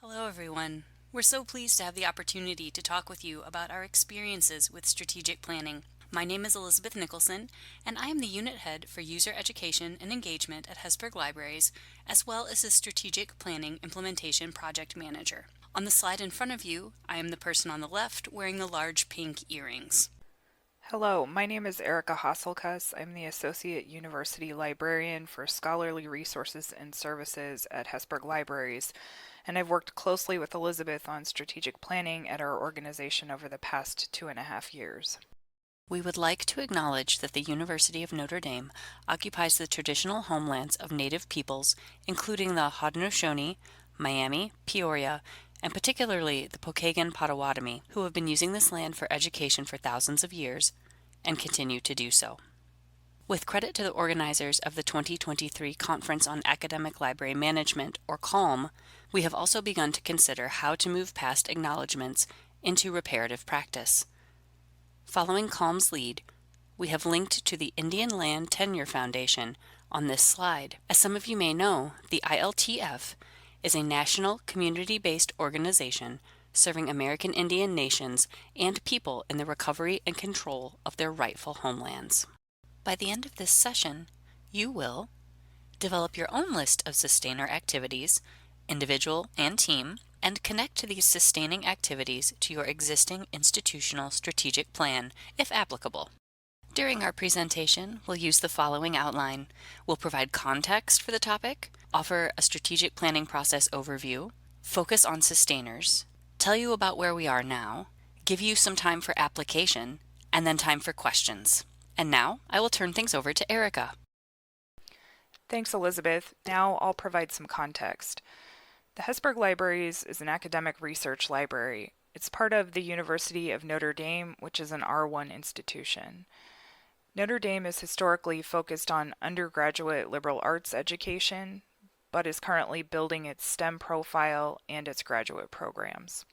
Hello, everyone. We're so pleased to have the opportunity to talk with you about our experiences with strategic planning. My name is Elizabeth Nicholson, and I am the Unit Head for User Education and Engagement at Hesburgh Libraries, as well as the Strategic Planning Implementation Project Manager. On the slide in front of you, I am the person on the left wearing the large pink earrings. Hello, my name is Erica Hasselkuss. I'm the Associate University Librarian for Scholarly Resources and Services at Hesburgh Libraries, and I've worked closely with Elizabeth on strategic planning at our organization over the past 2.5 years. We would like to acknowledge that the University of Notre Dame occupies the traditional homelands of Native peoples, including the Haudenosaunee, Miami, Peoria, and particularly the Pokagon Potawatomi, who have been using this land for education for thousands of years and continue to do so. With credit to the organizers of the 2023 Conference on Academic Library Management, or CALM, we have also begun to consider how to move past acknowledgments into reparative practice. Following CALM's lead, we have linked to the Indian Land Tenure Foundation on this slide. As some of you may know, the ILTF is a national community-based organization serving American Indian nations and people in the recovery and control of their rightful homelands. By the end of this session, you will develop your own list of sustainer activities, individual and team, and connect these sustaining activities to your existing institutional strategic plan, if applicable. During our presentation, we'll use the following outline. We'll provide context for the topic, offer a strategic planning process overview, focus on sustainers, tell you about where we are now, give you some time for application, and then time for questions. And now, I will turn things over to Erica. Thanks, Elizabeth. Now I'll provide some context. The Hesburgh Libraries is an academic research library. It's part of the University of Notre Dame, which is an R1 institution. Notre Dame is historically focused on undergraduate liberal arts education, but is currently building its STEM profile and its graduate programs.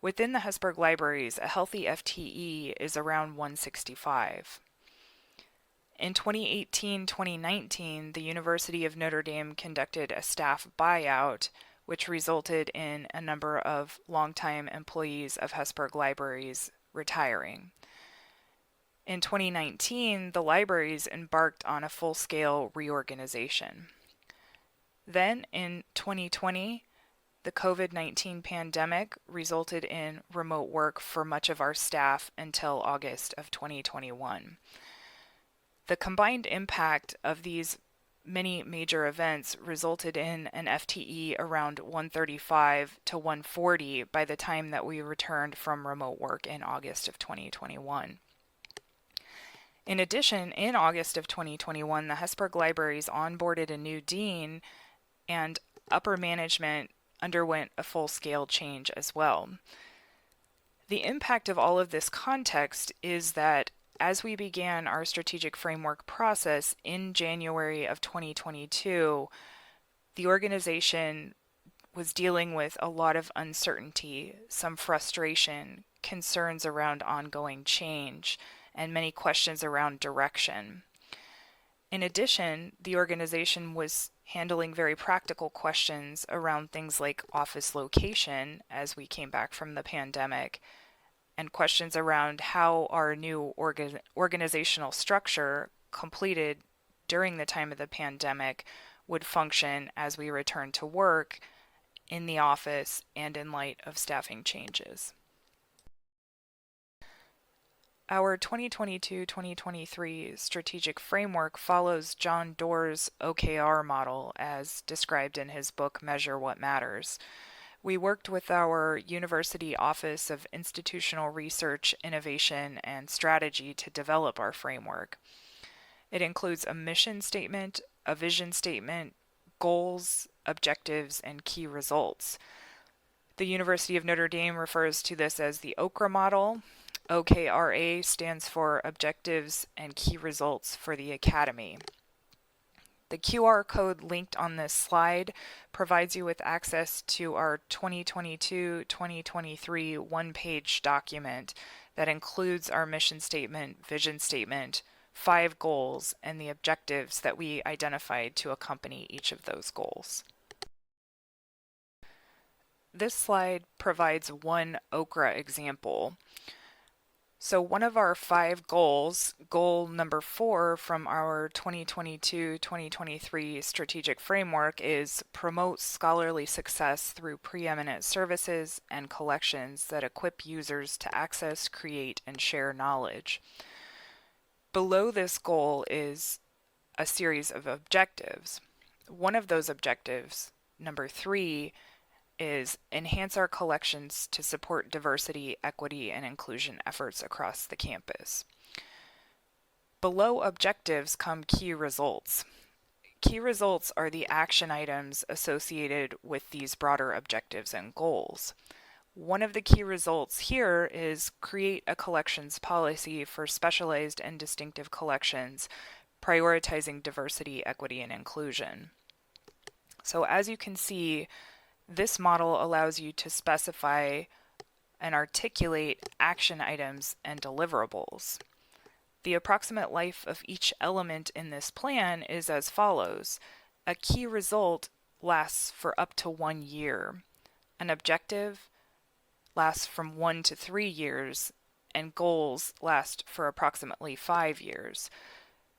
Within the Hesburgh Libraries, a healthy FTE is around 165. In 2018-2019, the University of Notre Dame conducted a staff buyout, which resulted in a number of longtime employees of Hesburgh Libraries retiring. In 2019, the libraries embarked on a full-scale reorganization. Then, in 2020, the COVID-19 pandemic resulted in remote work for much of our staff until August of 2021. The combined impact of these many major events resulted in an FTE around 135 to 140 by the time that we returned from remote work in August of 2021. In addition, in August of 2021, the Hesburgh Libraries onboarded a new dean, and upper management underwent a full-scale change as well. The impact of all of this context is that as we began our strategic framework process in January of 2022, the organization was dealing with a lot of uncertainty, some frustration, concerns around ongoing change, and many questions around direction. In addition, the organization was handling very practical questions around things like office location as we came back from the pandemic, and questions around how our new organizational structure completed during the time of the pandemic would function as we return to work in the office and in light of staffing changes. Our 2022-2023 strategic framework follows John Doerr's OKR model as described in his book Measure What Matters. We worked with our University Office of Institutional Research, Innovation, and Strategy to develop our framework. It includes a mission statement, a vision statement, goals, objectives, and key results. The University of Notre Dame refers to this as the OKRA model. OKRA stands for Objectives and Key Results for the Academy. The QR code linked on this slide provides you with access to our 2022-2023 one-page document that includes our mission statement, vision statement, 5 goals, and the objectives that we identified to accompany each of those goals. This slide provides one OKRA example. So one of our 5 goals, goal number 4 from our 2022-2023 strategic framework, is promote scholarly success through preeminent services and collections that equip users to access, create, and share knowledge. Below this goal is a series of objectives. One of those objectives, number 3, is enhance our collections to support diversity, equity, and inclusion efforts across the campus. Below objectives come key results. Key results are the action items associated with these broader objectives and goals. One of the key results here is create a collections policy for specialized and distinctive collections, prioritizing diversity, equity, and inclusion. So as you can see, this model allows you to specify and articulate action items and deliverables. The approximate life of each element in this plan is as follows. A key result lasts for up to 1 year. An objective lasts from 1 to 3 years, and goals last for approximately 5 years.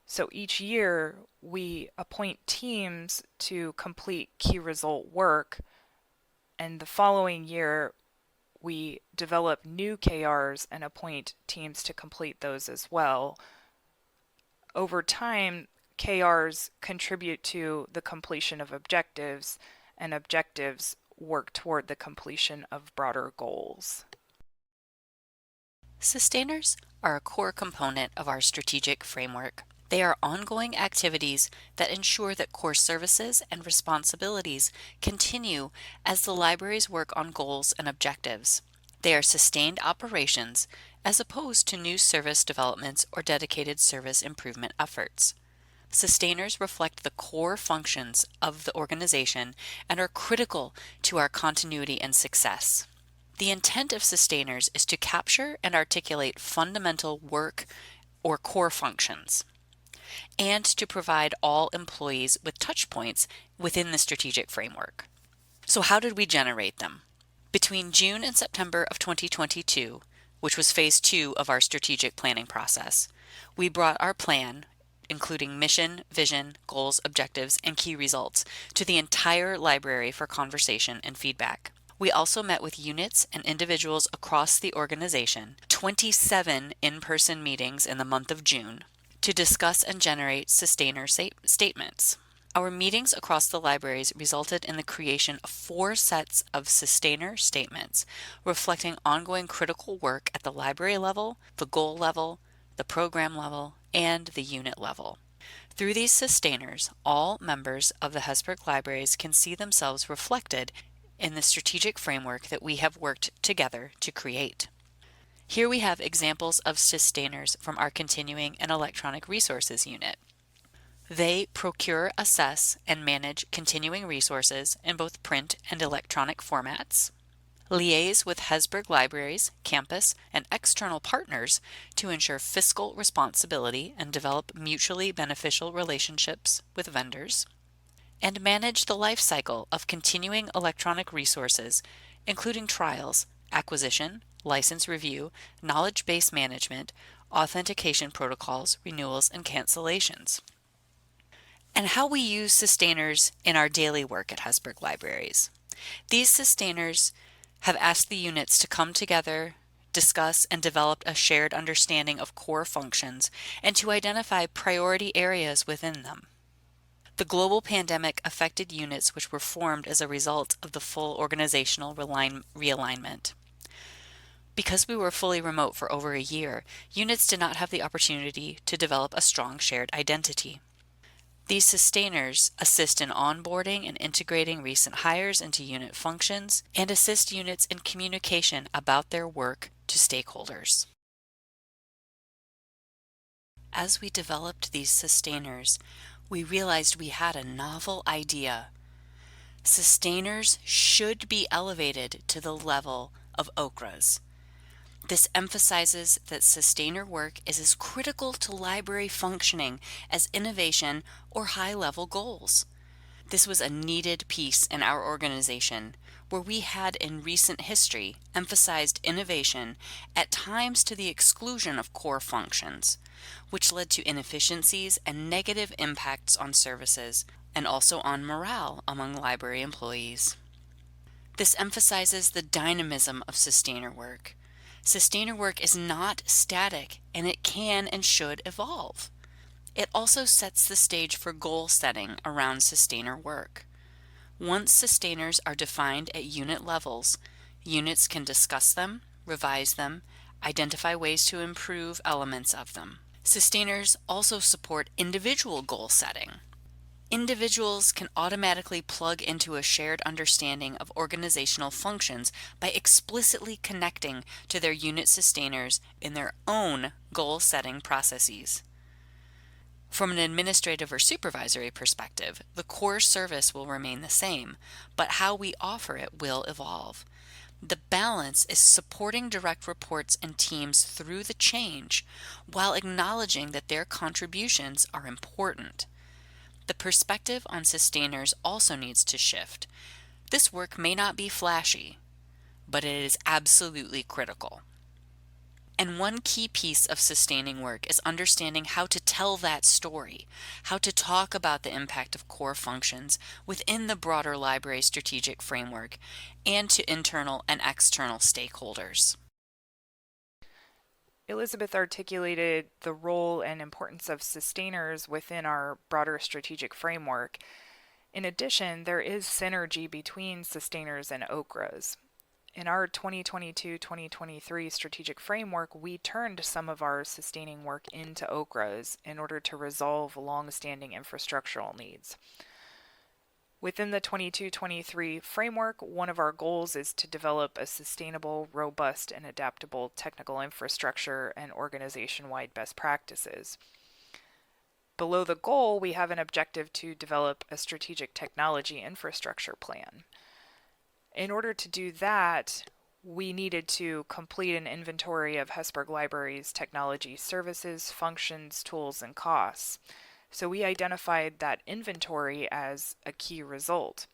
So each year we appoint teams to complete key result work, and the following year we develop new KRs and appoint teams to complete those as well. Over time, KRs contribute to the completion of objectives, and objectives work toward the completion of broader goals. Sustainers are a core component of our strategic framework. They are ongoing activities that ensure that core services and responsibilities continue as the libraries work on goals and objectives. They are sustained operations as opposed to new service developments or dedicated service improvement efforts. Sustainers reflect the core functions of the organization and are critical to our continuity and success. The intent of sustainers is to capture and articulate fundamental work or core functions, and to provide all employees with touch points within the strategic framework. So how did we generate them? Between June and September of 2022, which was phase 2 of our strategic planning process, we brought our plan, including mission, vision, goals, objectives, and key results, to the entire library for conversation and feedback. We also met with units and individuals across the organization, 27 in-person meetings in the month of June, to discuss and generate sustainer statements. Our meetings across the libraries resulted in the creation of 4 sets of sustainer statements, reflecting ongoing critical work at the library level, the goal level, the program level, and the unit level. Through these sustainers, all members of the Hesburgh Libraries can see themselves reflected in the strategic framework that we have worked together to create. Here we have examples of sustainers from our Continuing and Electronic Resources unit. They procure, assess, and manage continuing resources in both print and electronic formats, liaise with Hesburgh Libraries, campus, and external partners to ensure fiscal responsibility and develop mutually beneficial relationships with vendors, and manage the life cycle of continuing electronic resources, including trials, acquisition, license review, knowledge base management, authentication protocols, renewals, and cancellations. And how we use sustainers in our daily work at Hesburgh Libraries. These sustainers have asked the units to come together, discuss, and develop a shared understanding of core functions and to identify priority areas within them. The global pandemic affected units which were formed as a result of the full organizational realignment. Because we were fully remote for over a year, units did not have the opportunity to develop a strong shared identity. These sustainers assist in onboarding and integrating recent hires into unit functions and assist units in communication about their work to stakeholders. As we developed these sustainers, we realized we had a novel idea. Sustainers should be elevated to the level of OKRAs. This emphasizes that sustainer work is as critical to library functioning as innovation or high-level goals. This was a needed piece in our organization, where we had in recent history emphasized innovation at times to the exclusion of core functions, which led to inefficiencies and negative impacts on services and also on morale among library employees. This emphasizes the dynamism of sustainer work. Sustainer work is not static, and it can and should evolve. It also sets the stage for goal setting around sustainer work. Once sustainers are defined at unit levels, units can discuss them, revise them, identify ways to improve elements of them. Sustainers also support individual goal setting. Individuals can automatically plug into a shared understanding of organizational functions by explicitly connecting to their unit sustainers in their own goal-setting processes. From an administrative or supervisory perspective, the core service will remain the same, but how we offer it will evolve. The balance is supporting direct reports and teams through the change while acknowledging that their contributions are important. The perspective on sustainers also needs to shift. This work may not be flashy, but it is absolutely critical. And one key piece of sustaining work is understanding how to tell that story, how to talk about the impact of core functions within the broader library strategic framework and to internal and external stakeholders. Elizabeth articulated the role and importance of sustainers within our broader strategic framework. In addition, there is synergy between sustainers and OCRAs. In our 2022-2023 strategic framework, we turned some of our sustaining work into OCRAs in order to resolve long-standing infrastructural needs. Within the 22-23 framework, one of our goals is to develop a sustainable, robust, and adaptable technical infrastructure and organization-wide best practices. Below the goal, we have an objective to develop a strategic technology infrastructure plan. In order to do that, we needed to complete an inventory of Hesburgh Library's technology services, functions, tools, and costs. So we identified that inventory as a key result.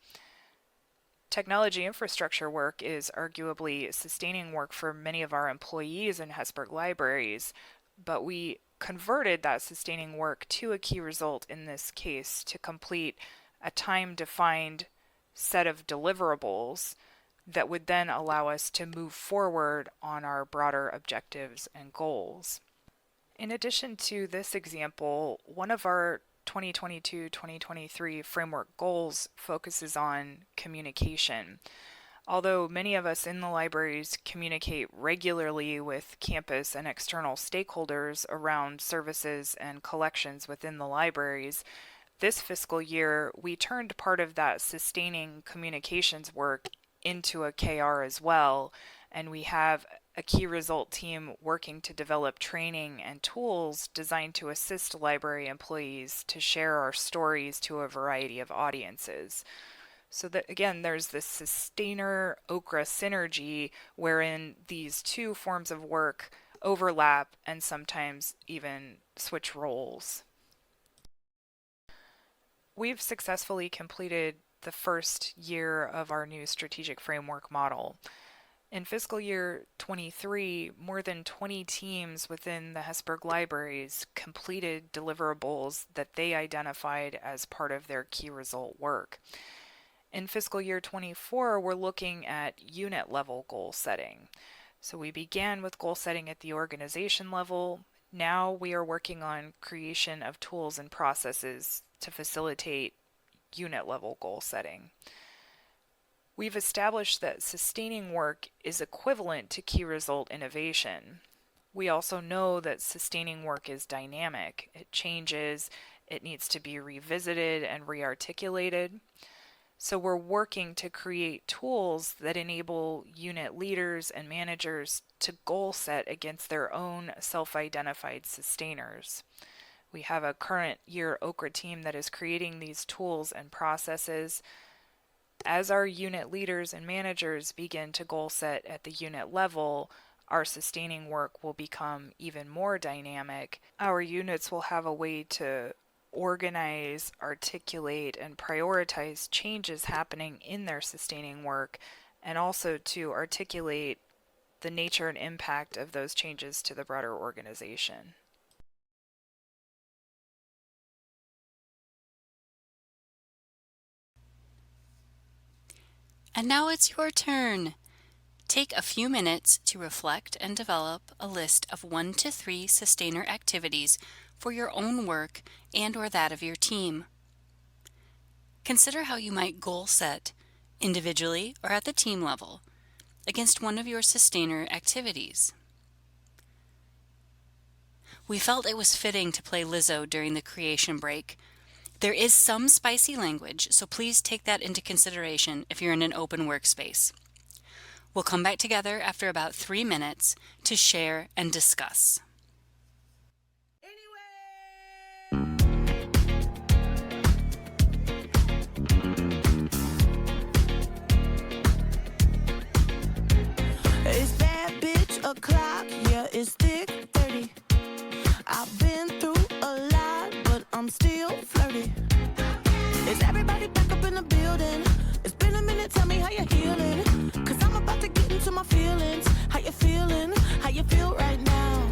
Technology infrastructure work is arguably sustaining work for many of our employees in Hesburgh Libraries, but we converted that sustaining work to a key result in this case to complete a time-defined set of deliverables that would then allow us to move forward on our broader objectives and goals. In addition to this example, one of our 2022-2023 framework goals focuses on communication. Although many of us in the libraries communicate regularly with campus and external stakeholders around services and collections within the libraries, this fiscal year we turned part of that sustaining communications work into a KR as well, and we have a key result team working to develop training and tools designed to assist library employees to share our stories to a variety of audiences. So that again, there's this sustainer OCRA synergy wherein these two forms of work overlap and sometimes even switch roles. We've successfully completed the first year of our new strategic framework model. In fiscal year 23, more than 20 teams within the Hesburgh Libraries completed deliverables that they identified as part of their key result work. In fiscal year 24, we're looking at unit level goal setting. So we began with goal setting at the organization level. Now we are working on creation of tools and processes to facilitate unit level goal setting. We've established that sustaining work is equivalent to key result innovation. We also know that sustaining work is dynamic. It changes, it needs to be revisited and rearticulated. So we're working to create tools that enable unit leaders and managers to goal set against their own self-identified sustainers. We have a current year OCRA team that is creating these tools and processes. As our unit leaders and managers begin to goal set at the unit level, our sustaining work will become even more dynamic. Our units will have a way to organize, articulate, and prioritize changes happening in their sustaining work, and also to articulate the nature and impact of those changes to the broader organization. And now it's your turn. Take a few minutes to reflect and develop a list of 1 to 3 sustainer activities for your own work and/or that of your team. Consider how you might goal set, individually or at the team level, against one of your sustainer activities. We felt it was fitting to play Lizzo during the creation break. There is some spicy language, so please take that into consideration if you're in an open workspace. We'll come back together after about 3 minutes to share and discuss. It's bad bitch o'clock, yeah, it's thick 30. I've been through a lot, but I'm still flirty. Is everybody back up in the building? It's been a minute, tell me how you're healing. Cause I'm about to get into my feelings. How you feeling? How you feel right now?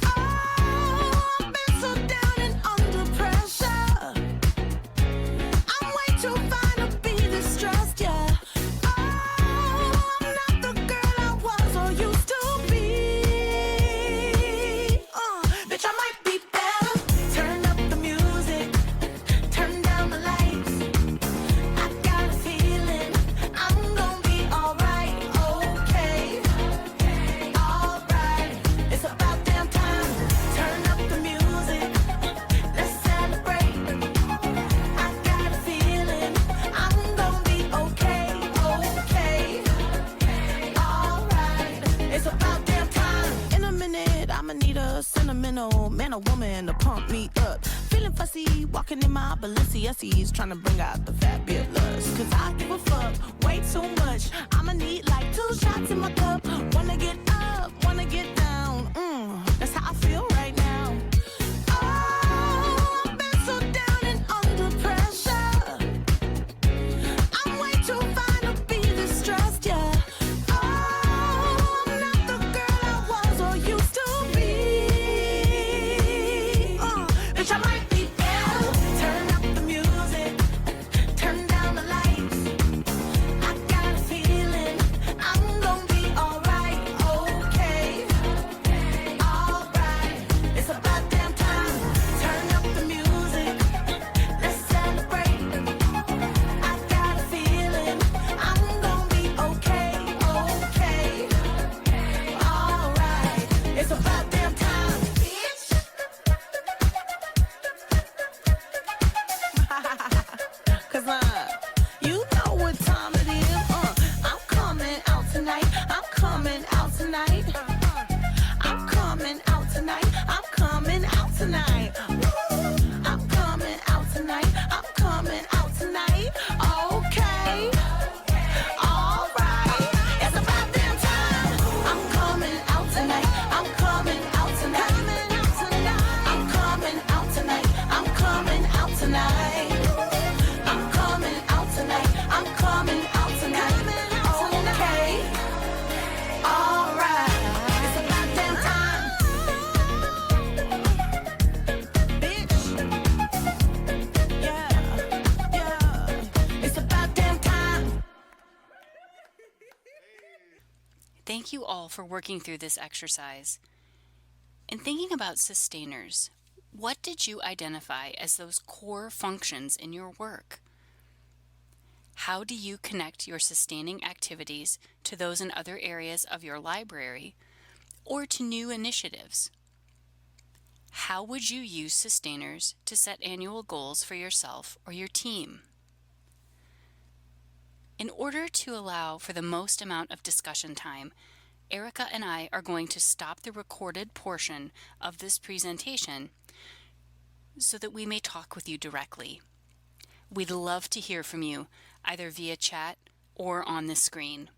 Oh, I've been so down and under pressure. I'm way too fine to be distressed, yeah. Oh, I'm not the girl I was or used to be. Bitch, I might be better. Turn up the music, turn down the lights. I got a feeling I'm gonna be alright, okay. Alright, it's about damn time. Turn up the music, let's celebrate. I got a feeling I'm gonna be okay, okay. Alright, it's about damn time. In a minute, I'ma need a sentimental man or woman to pump me up. Feeling fussy, walking in my Balenciennes, trying to bring out the fat bit lust. Cause I give a fuck way too much. I'ma need like 2 shots in my cup. Wanna get up, wanna get down. That's how I feel right now. Oh, I've been so down and under pressure. I'm way too fine to be distressed, yeah. Oh, I'm not the girl I was or used to be. Bitch, I might be better. Turn up the music, turn down the lights. I got a feeling I'm gonna be alright, okay. Alright, it's about damn time. Turn up the music, let's celebrate. I got a feeling I'm gonna be okay, okay. Alright, it's about damn time, bitch. Cause you know what time it is. I'm coming out tonight. I'm coming out tonight. I'm coming out tonight. I'm coming out tonight. I'm coming out tonight. I'm coming out tonight. Okay. Alright. It's about damn time. I'm coming out tonight. I'm coming out tonight. I'm coming out tonight. I'm coming out tonight. I'm coming out tonight. I'm coming out tonight. Okay. Alright. It's about damn time. Bitch. Yeah. Yeah. It's about damn time. Thank you all for working through this exercise. In thinking about sustainers, what did you identify as those core functions in your work? How do you connect your sustaining activities to those in other areas of your library or to new initiatives? How would you use sustainers to set annual goals for yourself or your team? In order to allow for the most amount of discussion time, Erica and I are going to stop the recorded portion of this presentation so that we may talk with you directly. We'd love to hear from you, either via chat or on the screen.